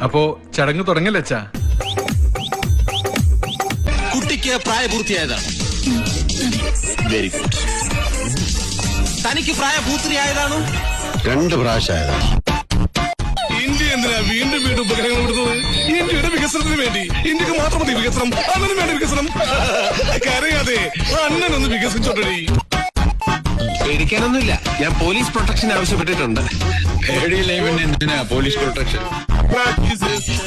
അപ്പോ ചടങ്ങ് തുടങ്ങല്ലേ അച്ഛാ? കുട്ടിക്ക് പ്രായപൂർത്തിയായതാണ്. Very good. തനിക്ക് പ്രായപൂർത്തിയായതാണോ? 2 പ്രാവശ്യമായതാണ്. ഇന്ത്യ എന്തിനാ വീണ്ടും വീണ്ടും ഉപഗ്രഹങ്ങൾ വിടുന്നത്? ഇന്ത്യയുടെ വികസനത്തിന് വേണ്ടി. ഇന്ത്യക്ക് മാത്രം മതി വികസനം, അണ്ണനും വേണ്ട വികസനം. കരയാതെ അണ്ണനൊന്ന് വികസിച്ചോട്ടടി. പേടിക്കാനൊന്നുമില്ല, ഞാൻ പോലീസ് പ്രൊട്ടക്ഷൻ ആവശ്യപ്പെട്ടിട്ടുണ്ട്. പേടിയില്ലെങ്കിൽ എന്തിനാ പോലീസ് പ്രൊട്ടക്ഷൻ?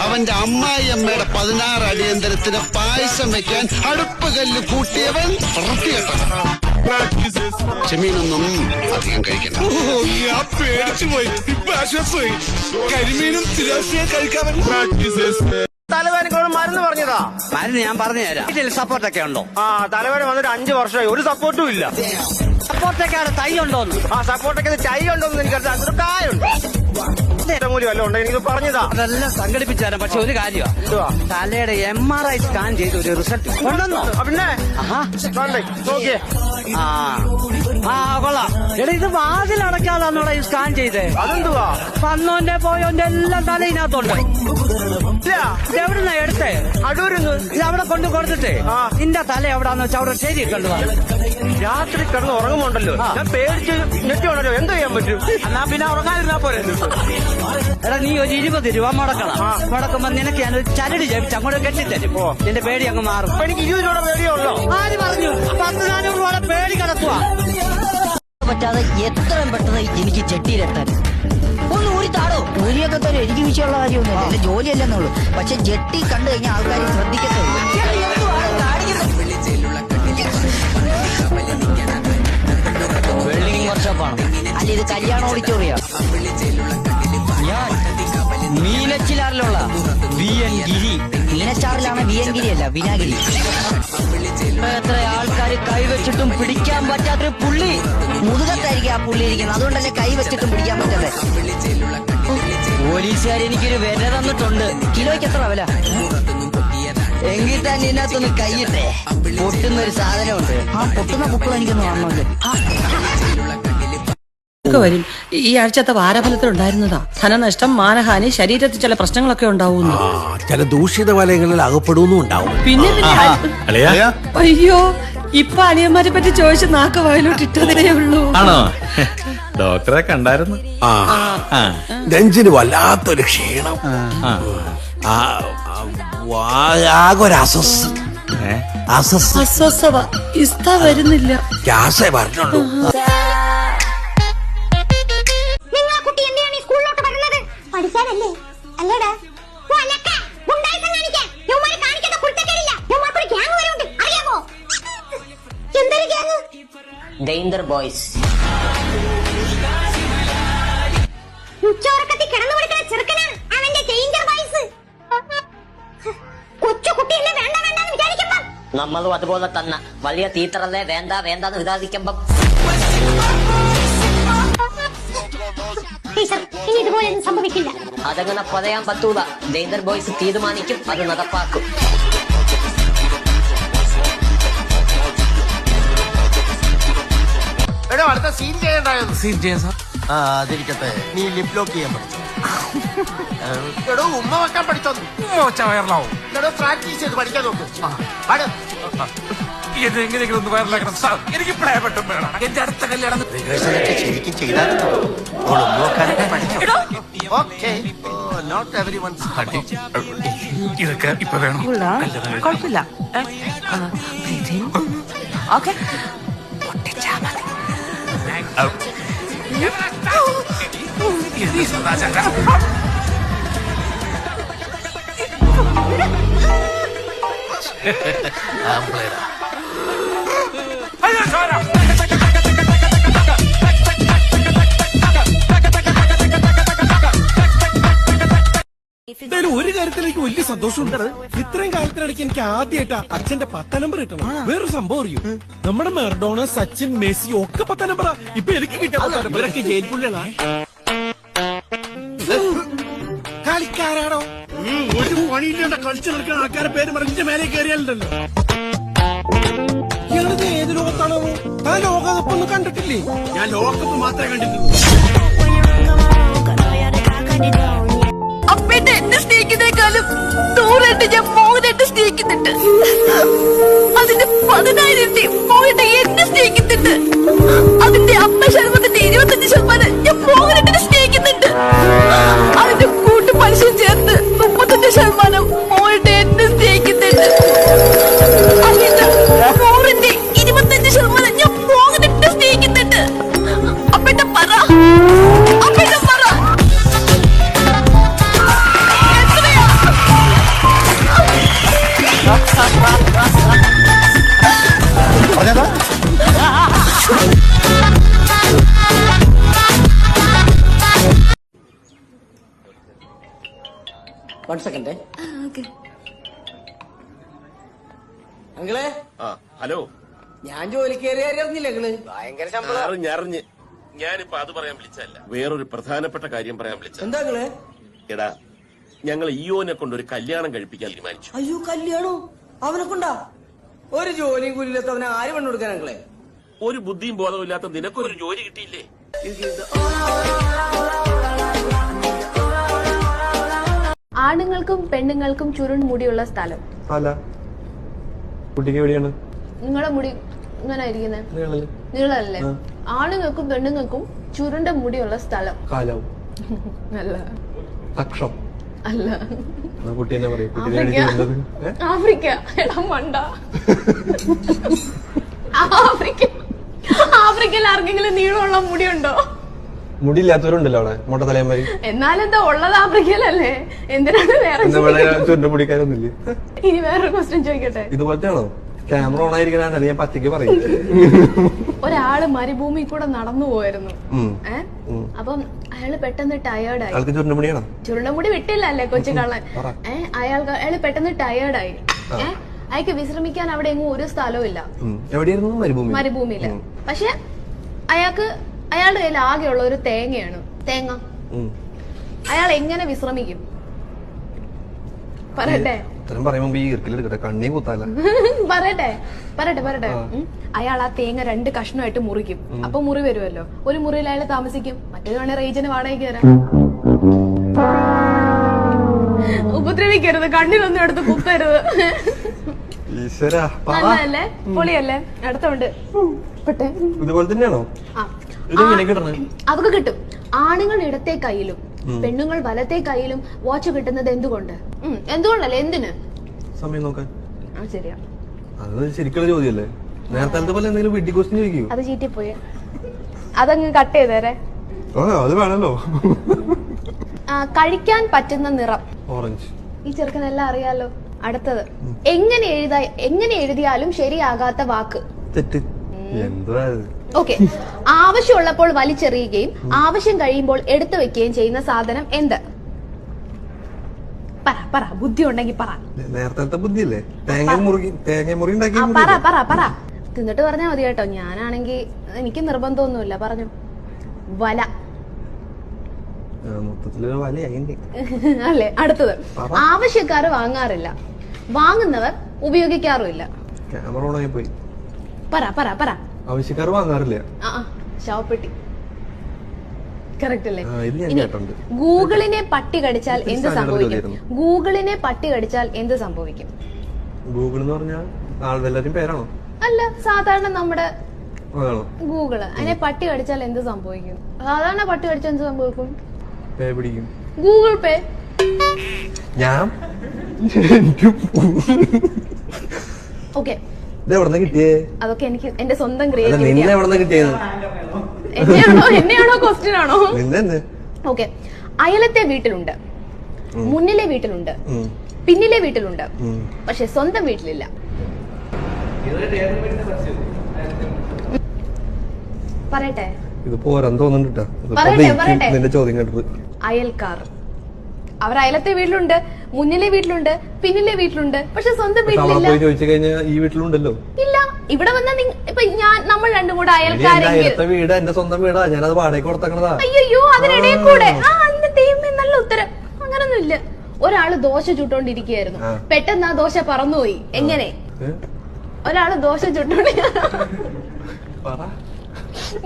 അവന്റെ അമ്മായിയമ്മയുടെ 16 അടിയന്തരത്തിന് പായസം വെക്കാൻ അടുപ്പ് കല്ല് കൂട്ടിയവൻ ചെമ്മീനൊന്നും അധികം കഴിക്കണം. ഞാൻ പേടിച്ചു പോയി, ഇപ്പൊ ആശ്വാസമായി. കരിമീനും തിരാശിയും കഴിക്കാൻ തലവേദനയോട് മരുന്ന് പറഞ്ഞതാ. മരുന്ന് ഞാൻ പറഞ്ഞു തരാം. വീട്ടിൽ സപ്പോർട്ടൊക്കെ ഉണ്ടോ? തലവേദന വന്നിട്ട് 5 വർഷമായി, ഒരു സപ്പോർട്ടും ഇല്ല. സപ്പോർട്ടൊക്കെ അവിടെ തൈ ഉണ്ടോന്ന്? സപ്പോർട്ടൊക്കെ ചൈ ഉണ്ടോന്ന് എനിക്കറിയാം. അതിന് കായുണ്ട്, മൂലം വല്ലതും ഉണ്ടോ? എനിക്ക് പറഞ്ഞതാ. അതെല്ലാം സംഘടിപ്പിച്ചു തരാം. പക്ഷെ ഒരു കാര്യം, തലയുടെ MRI സ്കാൻ ചെയ്ത് ഒരു റിസൾട്ട് കൊണ്ടുവന്നോ? പിന്നെ നോക്കിയേ. കൊള്ളാം. എടാ, ഇത് വാതിൽ അടയ്ക്കാതാന്നോടാ ഈ സ്കാൻ ചെയ്തേ? അതെന്തുവാ? വന്നോന്റെ പോയോന്റെ എല്ലാം തല ഇതിനകത്തുണ്ട്. എവിടുന്നാ എടുത്തേ? അടൂരിന്ന്. ഇത് അവിടെ കൊണ്ട് കൊടുത്തിട്ടേ നിന്റെ തല എവിടാന്ന് വെച്ചാൽ അവിടെ ശരി കണ്ടുവാ. രാത്രി കിടന്ന് ഉറങ്ങുമ്പോണ്ടല്ലോ, ഞാൻ പേടിച്ച് ഞെട്ടിയാണല്ലോ. എന്ത് ചെയ്യാൻ പറ്റും? എന്നാ പിന്നെ ഉറങ്ങാതിരുന്നാ പോരെ. എടാ, നീ ഒരു 20 രൂപ മുടക്കണം. മുടക്കുമ്പോ നിനക്ക് ഞാനൊരു ചരട് ജപിച്ച് അങ്ങോട്ട് കെട്ടിത്തരും. നിന്റെ പേടി അങ്ങ് മാറും. എനിക്ക് 20 രൂപ പേടിയേ ഉള്ളൂ. ആര് പറഞ്ഞു? 10-400 രൂപയുടെ പേടി കിടക്കുക. പറ്റാതെ എത്രയും പെട്ടെന്ന് എനിക്ക് ജെട്ടിയിലെത്താൻ ഒന്ന് ഊരിത്താടോ. ഊരിയൊക്കെ തരും, എനിക്ക് വിഷയമുള്ള കാര്യമൊന്നുമില്ല, എന്റെ ജോലിയല്ലെന്നുള്ളൂ. പക്ഷെ ജെട്ടി കണ്ടു കഴിഞ്ഞാൽ ആൾക്കാർ ശ്രദ്ധിക്കത്തുള്ളൂ. വെൽഡിംഗ് വർക്ക്ഷോപ്പാണ്, അല്ല ഇത് കല്യാണ ഓഡിറ്റോറിയ. ഞാൻ മീനച്ചിലാറിലുള്ള VN ഗിരി. മീനച്ചാറിലാണ് VN ഗിരി അല്ല, വിനാഗിരി. എത്ര ആൾക്കാർ കൈവച്ചിട്ടും പിടിക്കാൻ പറ്റാത്തൊരു പുള്ളി. മുതുകത്തായിരിക്കും ആ പുള്ളി ഇരിക്കുന്നത്, അതുകൊണ്ടല്ലേ കൈവച്ചിട്ടും പിടിക്കാൻ പറ്റാതെ. പോലീസുകാർ എനിക്കൊരു വില തന്നിട്ടുണ്ട്. കിലോയ്ക്ക് എത്ര വില? എങ്കിൽ തന്നെ ഇതിനകത്തൊന്ന് കൈയിട്ടേ. പൊട്ടുന്നൊരു സാധനമുണ്ട്, ആ പൊട്ടുന്ന പൂക്കൾ എനിക്കൊന്ന് കാണണമല്ലോ. വരും. ഈ ആഴ്ചത്തെ വാരഫലത്തിലുണ്ടായിരുന്നതാ. ധനനഷ്ടം, മാനഹാനി, ശരീരത്തിൽ ചില പ്രശ്നങ്ങളൊക്കെ ഉണ്ടാവുന്നു. ചില ദൂഷിത വലയങ്ങളിൽ അകപ്പെടുന്നു ഉണ്ടാവും. പിന്നെ അയ്യോ, ഇപ്പൊ അളിയന്മാരെ പറ്റി ചോദിച്ച് നാക്ക് വായിലോട്ട് ഇട്ടതേ ഉള്ളൂ. ആണോ? ഡോക്ടറെ കണ്ടായിരുന്നു. നെഞ്ചിന് വല്ലാത്തൊരു ക്ഷീണം, ആകെ ഒരു അസ്വസ്ഥത. ഇസ്ത വരുന്നില്ല. ഗ്യാസേ പറഞ്ഞുള്ളൂ. പഠിക്കാനല്ലേ അല്ലേടാ? Danger boys. ഉച്ചോറക്കത്തിൽ കിടന്നു കൊടുക്കുന്ന ചെറുക്കനാണ് അവന്റെ ഡേഞ്ചർ ബോയ്സ്. കൊച്ചുകുട്ടിയല്ലേ വേണ്ട വേണ്ടെന്ന് വിചാരിക്കുമ്പോ നമ്മളും അതുപോലെ തന്നെ വലിയ തീറ്ററല്ലേ വേണ്ട വേണ്ടെന്ന് വിചാരിക്കുമ്പം ഇനി ഇതുപോലെയൊന്നും സംഭവിക്കില്ല. അതങ്ങനെ പറയാൻ പറ്റൂല. ഡേഞ്ചർ ബോയ്സ് തീരുമാനിക്കും, അത് നടപ്പാക്കും. എടോ, അടുത്ത സീൻ ചെയ്യണ്ടായിരുന്നു. സീൻ ചെയ്യാൻ സാർ. അതിരിക്കട്ടെ, നീ ലിപ് ലോക്ക് ചെയ്യാൻ പഠിച്ചു. എടോ, ഉമ്മ വെക്കാൻ പഠിച്ചോ? വയറിലാവും. എടോ, പ്രാക്ടീസ് ചെയ്ത് പഠിക്കാൻ നോക്ക്. എങ്ങനെയെങ്കിലും ഒന്ന് വയറിലാക്കണം സാർ. എനിക്ക് പ്ലേ വേണം. എന്റെ അടുത്ത കല്യാണം ശരിക്കും ചെയ്താൽ ഇതൊക്കെ ഇപ്പൊ വേണം. കുഴപ്പമില്ല. ഓക്കെ. എന്തായാലും ഒരു കാര്യത്തിലേക്ക് വലിയ സന്തോഷമുണ്ട്. ഇത്രയും കാലത്തിനിടയ്ക്ക് എനിക്ക് ആദ്യമായിട്ടാ അച്ഛന്റെ 10 നമ്പർ കിട്ടണം. വേറൊരു സംഭവം അറിയൂ, നമ്മുടെ മെർഡോണ, സച്ചിൻ, മെസ്സി ഒക്കെ 10 നമ്പറാ. ഇപ്പൊ എനിക്ക് കിട്ടിയ ഇവരൊക്കെ ജയിൽ പുള്ളികളാ. കളിക്കാരാണോ? ഒരു പണിയില്ലാണ്ട് കളിച്ചു നടക്കുന്ന ആൾക്കാരെ പേര് പറഞ്ഞ മേലെ കയറിയാലുണ്ടല്ലോ. ഇയാളത് ഏത് ലോകത്താണോ? ആ ലോകകപ്പൊന്നും കണ്ടിട്ടില്ലേ? ഞാൻ ലോകകപ്പ് മാത്രമേ കണ്ടിട്ടുള്ളൂ. അപ്പേട്ട് എന്നെ സ്നേഹിക്കുന്നേക്കാളും 100 ഞാൻ മോഹനേട്ട സ്നേഹിക്കുന്നുണ്ട്. അതിന്റെ 10,000 ഇരട്ടി മോഹനേട്ട എന്നെ സ്നേഹിക്കുന്നുണ്ട്. അതിന്റെ 50% ഞാൻ മോഹനേട്ടനെ സ്നേഹിക്കുന്നുണ്ട്. അതിന്റെ കൂട്ടു പലിശയും ചേർത്ത് 35% മോഹനേട്ട എന്നെ സ്നേഹിക്കുന്നുണ്ട്. അതിന്റെ 100ന്റെ 25% ഞാൻ മോഹനേട്ടനെ സ്നേഹിക്കുന്നുണ്ട്. അപ്പേട്ട പറ, അപ്പേട്ട പറ. എത്രയാ? വൺ സെക്കൻഡ് അങ്ങളെ. ഹലോ, ഞാൻ ജോലിക്ക് കയറി അറിഞ്ഞില്ല അങ്ങള്. ഭയങ്കര ശമ്പളം. അറിഞ്ഞ് ഞാനിപ്പോ അത് പറയാൻ വിളിച്ചല്ല, വേറൊരു പ്രധാനപ്പെട്ട കാര്യം പറയാൻ വിളിച്ച. എന്താ അങ്ങളെ? എടാ, ഞങ്ങൾ ഇയോനെ കൊണ്ട് ഒരു കല്യാണം കഴിപ്പിക്കാൻ തീരുമാനിച്ചു. അയ്യോ കല്യാണോ? അവനെ കൊണ്ടാ? ഒരു ജോലിയും കൂലില്ലാത്ത അവനെ ആര് പെണ്ണു കൊടുക്കാൻ അങ്ങളെ? ഒരു ബുദ്ധിയും ബോധവും ഇല്ലാത്ത നിനക്കൊരു ജോലി കിട്ടിയില്ലേ? ആണുങ്ങൾക്കും പെണ്ണുങ്ങൾക്കും ചുരുൺ മുടിയുള്ള സ്ഥലം. അല്ല, കുട്ടിക്ക് എവിടെയാണ് നിങ്ങളുടെ മുടി ഇങ്ങനെ ഇരിക്കുന്നത്? നീളല്ലേ? ആണുങ്ങൾക്കും പെണ്ണുങ്ങൾക്കും ചുരുണ്ട മുടിയുള്ള സ്ഥലം. കാലം അല്ല. അക്ഷം അല്ല. കുട്ടി എന്നാ പറയും? ആഫ്രിക്ക. എടാ മണ്ട. ആഫ്രിക്കയിൽ ആർക്കെങ്കിലും നീളമുള്ള മുടിയുണ്ടോ? മുടിയില്ലാത്തവരുണ്ടല്ലോ അവിടെ, മൊട്ട തലയന്മാര്. എന്നാലെന്താ ഉള്ളത് ആഫ്രിക്കയിലല്ലേ? എന്തിനാണ് വേറെ? ചുരുണ്ട മുടിക്കാരൊന്നുമില്ലേ? ഇനി വേറൊരു ക്വസ്റ്റ്യൻ ചോദിക്കട്ടെ. ഇതുപോലത്തെയാണോ? ക്യാമറ ഓൺ ആയിരിക്കണ ഞാൻ പച്ചക്ക് പറയും. ഒരാള് മരുഭൂമി കൂടെ നടന്നു പോയിരുന്നു. അപ്പം അയാള് പെട്ടെന്ന് ടയേർഡായി. ചുരുണ്ടമുടിയാണോ? ചുരുണ്ടമുടി വിട്ടില്ലല്ലേ കൊച്ചു കള്ളൻ. അയാള് പെട്ടെന്ന് ടയേർഡായി. അയാൾക്ക് വിശ്രമിക്കാൻ അവിടെ എങ്ങും ഒരു സ്ഥലവും ഇല്ല. എവിടെയായിരുന്നു? മരുഭൂമിയില്. പക്ഷെ അയാളുടെ കയ്യിൽ ആകെയുള്ള ഒരു തേങ്ങയാണ്. തേങ്ങ. അയാൾ എങ്ങനെ വിശ്രമിക്കും? പറയട്ടെ. കണ്ണി കുത്താല. പറയട്ടെ. അയാൾ ആ തേങ്ങ 2 കഷ്ണമായിട്ട് മുറിക്കും. അപ്പൊ മുറി വരുമല്ലോ. ഒരു മുറിയിൽ അയാൾ താമസിക്കും, മറ്റേത് വേണേ റേഞ്ചിന് വാടകയ്ക്ക് തരാം. ഉപദ്രവിക്കരുത്, കണ്ണിലൊന്നും എടുത്ത് കുത്തരുത്. നല്ലതല്ലേ? പൊളിയല്ലേ? അടുത്തോണ്ട് ഇതുപോലെ തന്നെയാണോ? അതൊക്കെ കിട്ടും. ആണുങ്ങൾ ഇടത്തെ കയ്യിലും പെണ്ണുങ്ങൾ വലത്തെ കയ്യിലും വാച്ച് കിട്ടുന്നത് എന്തുകൊണ്ട്? എന്തുകൊണ്ടല്ലേ? എന്തിന്? സമയം നോക്കാൻ. ശരിയാ, അത് ശരിക്കുള്ള ചോദ്യമല്ലേ? നേരത്തെ പോലെ എന്തെങ്കിലും വെഡി ക്വസ്റ്റ്യൻ ചോദിക്കൂ. അത് ചീറ്റിപ്പോയി. അതങ്ങ് കട്ട് ചെയ്തേരെ. അത് വേണല്ലോ. കഴിക്കാൻ പറ്റുന്ന നിറം. ഓറഞ്ച്. ഈ ചെറുക്കനെല്ലാം അറിയാലോ. അടുത്തത്, എങ്ങനെ എഴുതിയാലും ശരിയാകാത്ത വാക്ക്. തെറ്റ്. എന്താ? ഓക്കെ. ആവശ്യമുള്ളപ്പോൾ വലിച്ചെറിയുകയും ആവശ്യം കഴിയുമ്പോൾ എടുത്തു വെക്കുകയും ചെയ്യുന്ന സാധനം എന്ത്? പറ. ബുദ്ധി ഉണ്ടെങ്കിൽ പറ. നേരത്തെ ബുദ്ധിയല്ലേ? തേങ്ങ മുറി പറ. തിന്നിട്ട് പറഞ്ഞാ മതി കേട്ടോ. ഞാനാണെങ്കി എനിക്ക് നിർബന്ധമൊന്നുമില്ല. പറഞ്ഞു. വല. അല്ലേ? അടുത്തത്, ആവശ്യക്കാര് വാങ്ങാറില്ല, വാങ്ങുന്നവർ ഉപയോഗിക്കാറുമില്ല. പറ. ആവശ്യക്കാർ വാങ്ങാറില്ല. ശവപ്പെട്ടി. കറക്റ്റ് അല്ലേ? ഗൂഗിളിനെ പട്ടി കടിച്ചാൽ എന്ത് സംഭവിക്കും? ഗൂഗിളിനെ പട്ടി കടിച്ചാൽ എന്ത് സംഭവിക്കും? ഗൂഗിൾ എന്ന് പറഞ്ഞാൽ ആളുകളുടെ പേരാണോ? അല്ല, സാധാരണ നമ്മുടെ ഗൂഗിള്. അതിനെ പട്ടി കടിച്ചാൽ എന്ത് സംഭവിക്കും? സാധാരണ പട്ടി കടിച്ചാൽ എന്ത് സംഭവിക്കും? പേ പിടിക്കും. ഗൂഗിൾ പേ. ഞാൻ ഓക്കെ. കിട്ടിയേ? അതൊക്കെ എനിക്ക് എന്റെ സ്വന്തം ക്രിയേറ്റിവിറ്റി. എന്നെയാണോ ക്വസ്റ്റ്യൻ ആണോ? ഓക്കെ. അയലത്തെ വീട്ടിലുണ്ട്, മുന്നിലെ വീട്ടിലുണ്ട്, പിന്നിലെ വീട്ടിലുണ്ട്, പക്ഷെ സ്വന്തം വീട്ടിലില്ല. പറയട്ടെ. അയൽക്കാർ. അവർ അയലത്തെ വീട്ടിലുണ്ട്, മുന്നിലെ വീട്ടിലുണ്ട്, പിന്നിലെ വീട്ടിലുണ്ട്, പക്ഷെ സ്വന്തം വീട്ടിലില്ല. ഈ വീട്ടിലുണ്ടല്ലോ. ഇല്ല. ഇവിടെ വന്നാൽ ഇപ്പൊ നമ്മൾ രണ്ടും കൂടെ അയൽക്കാരെങ്കിൽ വീട് എന്റെ സ്വന്തം വീടാ, ഞാനത് വാടകയ്ക്ക് കൊടുത്തണതാ. അയ്യോ, അതിനിടയിൽ കൂടെ. നല്ല ഉത്തരം. അങ്ങനൊന്നും ഇല്ല. ഒരാള് ദോശ ചുട്ടോണ്ടിരിക്കുകയായിരുന്നു, പെട്ടെന്ന് ആ ദോശ പറന്നുപോയി. എങ്ങനെ? ഒരാള് ദോശ ചുട്ടോണ്ടി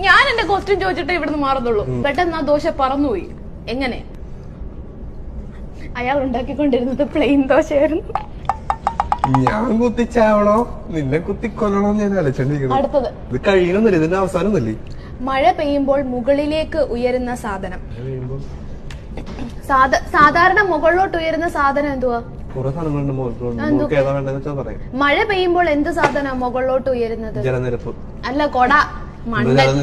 ഞാൻ എന്റെ ക്വസ്റ്റ്യൻ ചോദിച്ചിട്ടേ ഇവിടുന്ന് മാറുന്നുള്ളൂ. പെട്ടെന്ന് ആ ദോശ പറന്നുപോയി. എങ്ങനെ? അയാൾ ഉണ്ടാക്കിക്കൊണ്ടിരുന്നത് പ്ലെയിൻ ദോശയായിരുന്നു. ഞാൻ കുത്തിച്ചാവണോ നിന്നെ കുത്തിക്കൊല്ലണോ ഞാൻ ആലോചിച്ചോണ്ടിരിക്കുന്നത്. അടുത്തത് ഇത് കഴിയണമെന്നില്ല, ഇതിന്റെ അവസാനമൊന്നുമില്ലേ? മഴ പെയ്യുമ്പോൾ മുകളിലേക്ക് ഉയരുന്ന സാധനം. സാധാരണ മുകളിലോട്ട് ഉയരുന്ന സാധനം എന്തുവാ? കുറെ സാധനങ്ങളുണ്ട് മുകളിലോട്ട്. ഏതാ വേണ്ടെന്ന് വെച്ചാൽ പറയാം. മഴ പെയ്യുമ്പോൾ എന്ത് സാധനം മുകളിലോട്ട് ഉയരുന്നത്? ജലനിരപ്പ്. അല്ല, കൊട.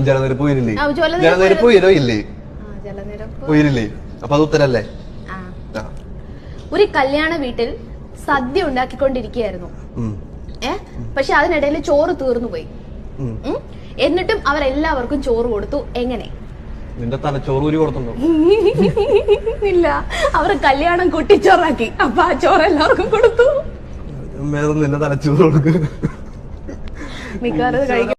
ജലനിരപ്പ് ഉയരില്ലേ? ആ, ജലനിരപ്പ് ഉയരോ ഇല്ലേ? ജലനിരപ്പ് ഉയരില്ലേ? അപ്പൊ അത് ഉത്തരല്ലേ? ആ. ഒരു കല്യാണ വീട്ടിൽ സദ്യ ഉണ്ടാക്കിക്കൊണ്ടിരിക്കുകയായിരുന്നു. പക്ഷെ അതിനിടയിൽ ചോറ് തീർന്നു പോയി. എന്നിട്ടും അവരെല്ലാവർക്കും ചോറ് കൊടുത്തു. എങ്ങനെ? നിന്റെ തലച്ചോറ് ഊരി കൊടുത്തുണ്ടോ? ഇല്ല, അവർ കല്യാണം കുട്ടിച്ചോറാക്കി. അപ്പൊ ആ ചോറ് എല്ലാവർക്കും കൊടുത്തു. നിന്റെ തലച്ചോറ് കൊടുക്കും. മിക്കവാറും കഴിക്കും.